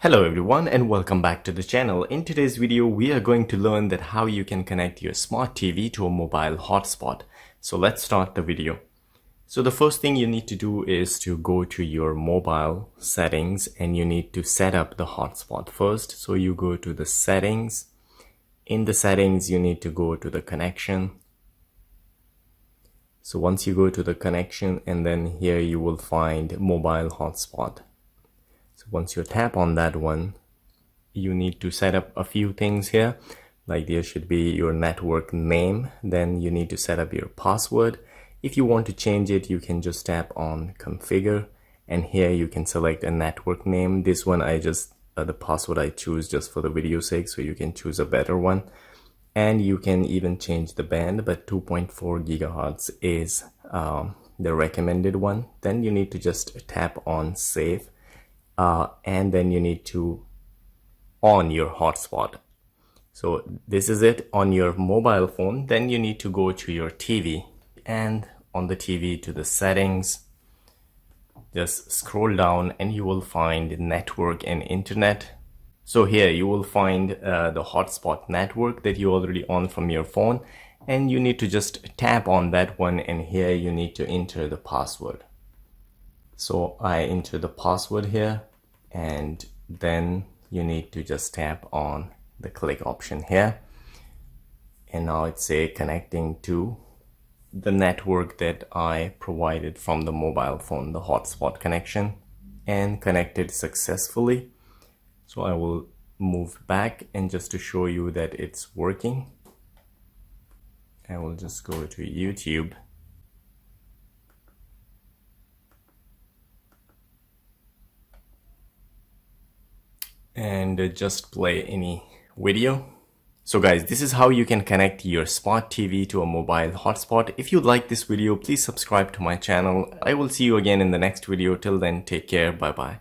Hello everyone and welcome back to the channel. In today's video we are going to learn that how you can connect your smart TV to a mobile hotspot. So let's start the video. So the first thing you need to do is to go to your mobile settings and you need to set up the hotspot first. So you go to the settings. In the settings you need to go to the connection. So once you go to the connection, and then here you will find mobile hotspot. So once you tap on that one, you need to set up a few things here. Like there should be your network name, then you need to set up your password. If you want to change it, you can just tap on configure, and here you can select a network name. This one the password I choose just for the video sake, so you can choose a better one. And you can even change the band, but 2.4 gigahertz is the recommended one. Then you need to just tap on save. And then you need to on your hotspot. So this is it on your mobile phone. Then you need to go to your TV, and on the TV to the settings, just scroll down and you will find network and internet. So here you will find the hotspot network that you already on from your phone, and you need to just tap on that one, and here you need to enter the password. So I enter the password here, and then you need to just tap on the click option here, and now it's say connecting to the network that I provided from the mobile phone, the hotspot connection, and connected successfully. So I will move back, and just to show you that it's working, I will just go to YouTube. And just play any video. So guys, this is how you can connect your smart TV to a mobile hotspot. If you like this video, please subscribe to my channel. I will see you again in the next video. Till then, take care. Bye bye.